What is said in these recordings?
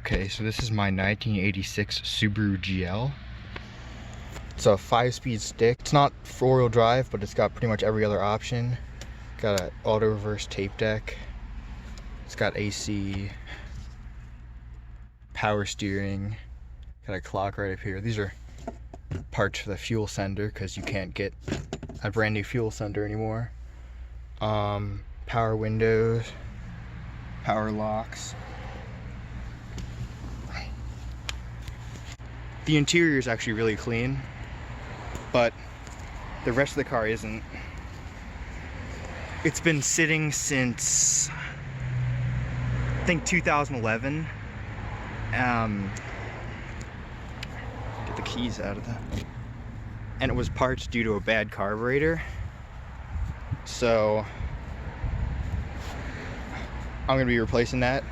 Okay, so this is my 1986 Subaru GL. It's a 5-speed stick. It's not 4-wheel drive, but it's got pretty much every other option. Got an auto reverse tape deck. It's got AC, power steering, got a clock right up here. These are parts for the fuel sender because you can't get a brand new fuel sender anymore. Power windows, power locks. The interior is actually really clean, but the rest of the car isn't. It's been sitting since, I think, 2011. Get the keys out of that. And it was parts due to a bad carburetor. So I'm gonna be replacing that.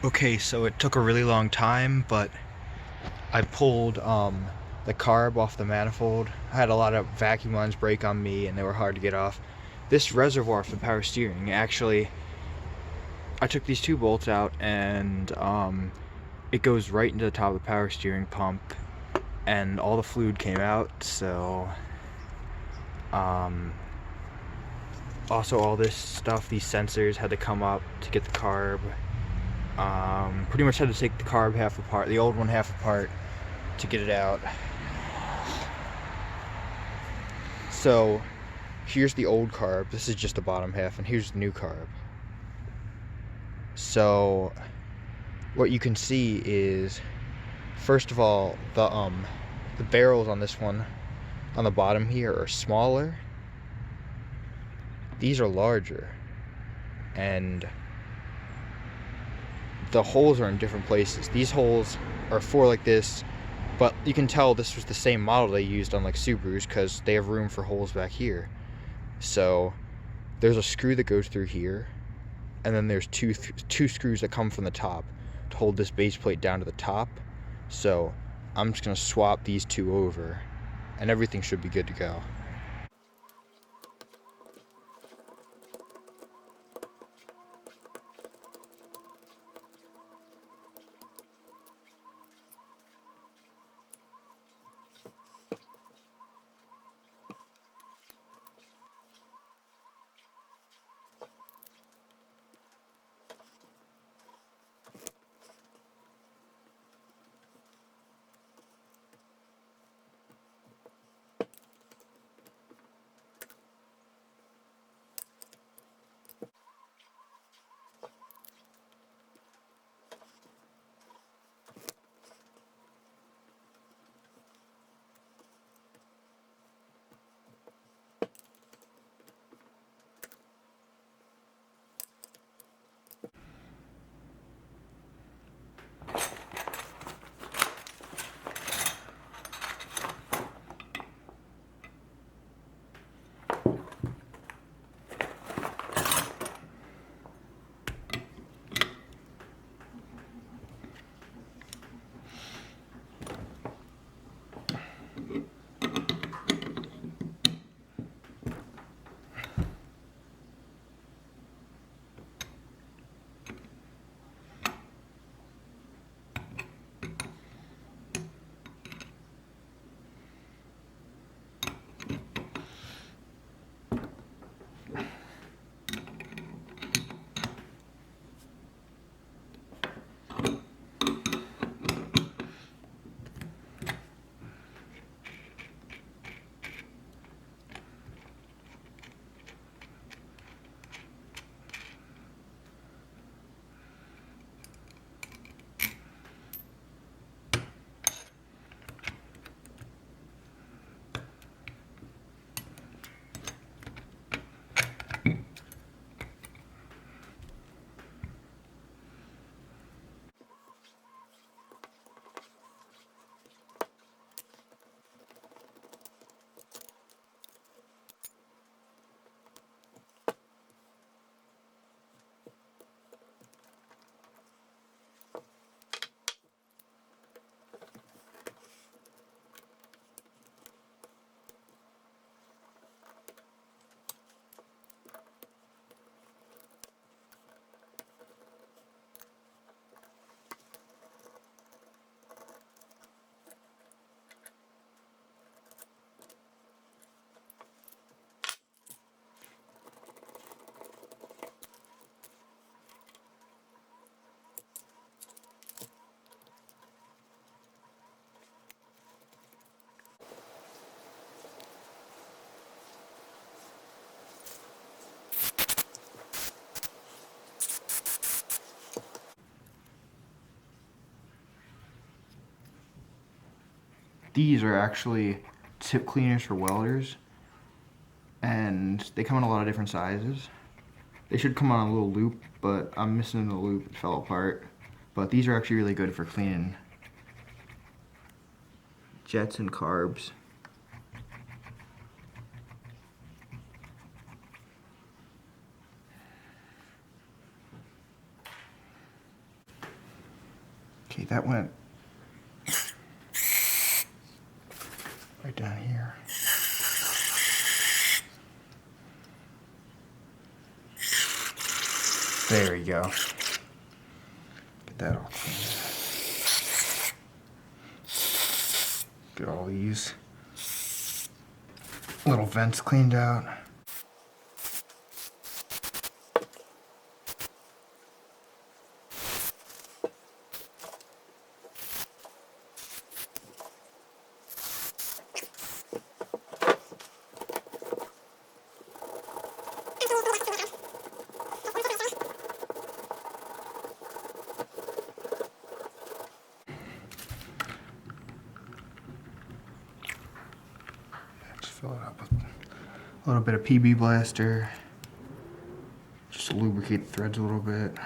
Okay, so it took a really long time, but I pulled the carb off the manifold. I had a lot of vacuum lines break on me and they were hard to get off. This reservoir for the power steering, actually, I took these two bolts out and it goes right into the top of the power steering pump and all the fluid came out, so also all this stuff, these sensors had to come up to get the carb. Pretty much had to take the carb half apart, the old one half apart, to get it out. So here's the old carb, this is just the bottom half, and here's the new carb. So what you can see is, first of all, the barrels on this one on the bottom here are smaller. These are larger. And the holes are in different places. These holes are for like this, but you can tell this was the same model they used on like Subarus because they have room for holes back here. So there's a screw that goes through here, and then there's two screws that come from the top to hold this base plate down to the top. So I'm just gonna swap these two over and everything should be good to go. These are actually tip cleaners for welders, and they come in a lot of different sizes. They should come on a little loop, but I'm missing the loop, it fell apart. But these are actually really good for cleaning jets and carbs. Okay, that went right down here. There we go. Get that all cleaned. Get all these little vents cleaned out. Fill it up with a little bit of PB Blaster, just to lubricate the threads a little bit.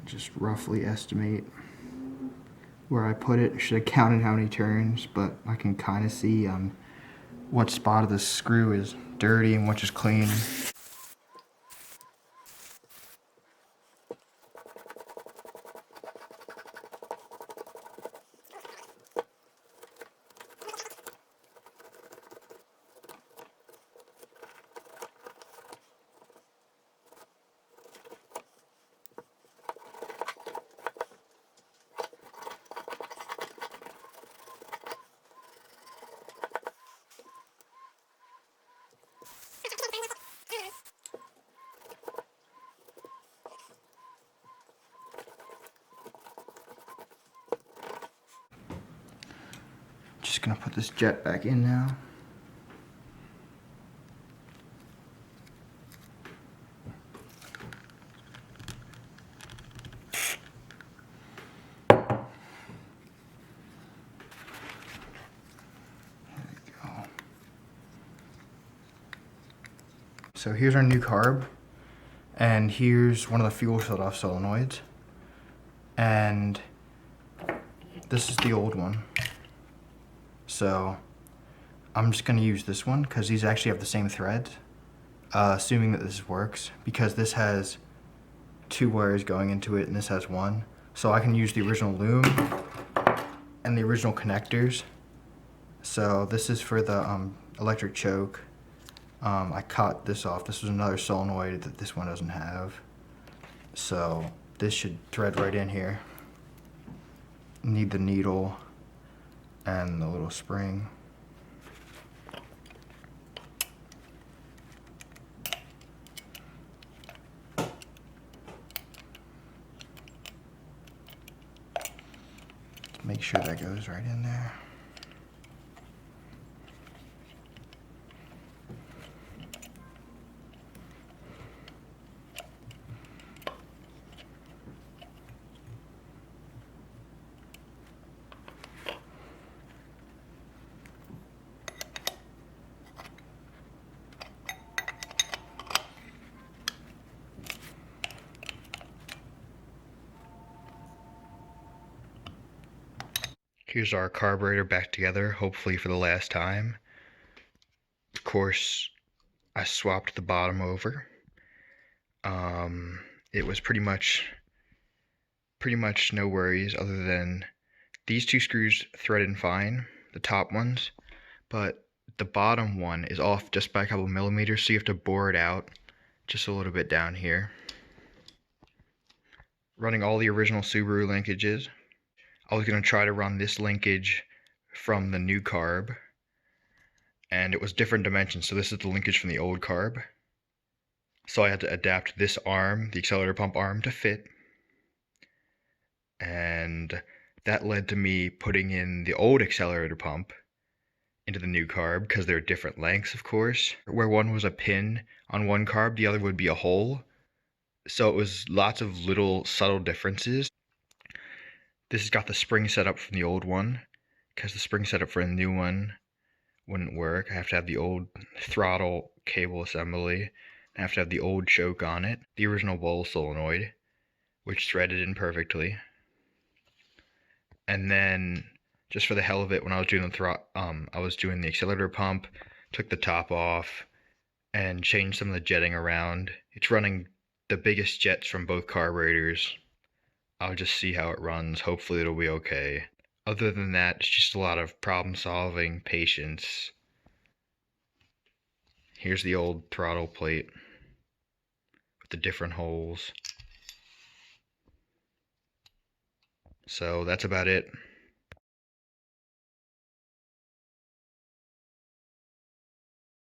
Just roughly estimate where I put it. I should have counted how many turns, but I can kind of see what spot of the screw is dirty and which is clean. Just gonna put this jet back in now. So here's our new carb, and here's one of the fuel shut off solenoids, and this is the old one. So I'm just gonna use this one because these actually have the same threads, assuming that this works, because this has 2 wires going into it and this has 1. So I can use the original loom and the original connectors. So this is for the electric choke. I cut this off. This was another solenoid that this one doesn't have. So this should thread right in here. Need the needle and the little spring. Make sure that goes right in there. Here's our carburetor back together, hopefully for the last time. Of course, I swapped the bottom over. It was pretty much no worries other than these 2 screws threaded fine, the top ones, but the bottom one is off just by a couple millimeters, so you have to bore it out just a little bit down here. Running all the original Subaru linkages. I was going to try to run this linkage from the new carb, and it was different dimensions, so this is the linkage from the old carb. So I had to adapt this arm, the accelerator pump arm, to fit, and that led to me putting in the old accelerator pump into the new carb, because they're different lengths, of course. Where one was a pin on one carb, the other would be a hole. So it was lots of little subtle differences. This has got the spring setup from the old one, because the spring setup for the new one wouldn't work. I have to have the old throttle cable assembly. I have to have the old choke on it, the original bowl solenoid, which threaded in perfectly. And then, just for the hell of it, when I was doing the accelerator pump, took the top off and changed some of the jetting around. It's running the biggest jets from both carburetors. I'll just see how it runs. Hopefully it'll be okay. Other than that, it's just a lot of problem solving, patience. Here's the old throttle plate with the different holes. So that's about it.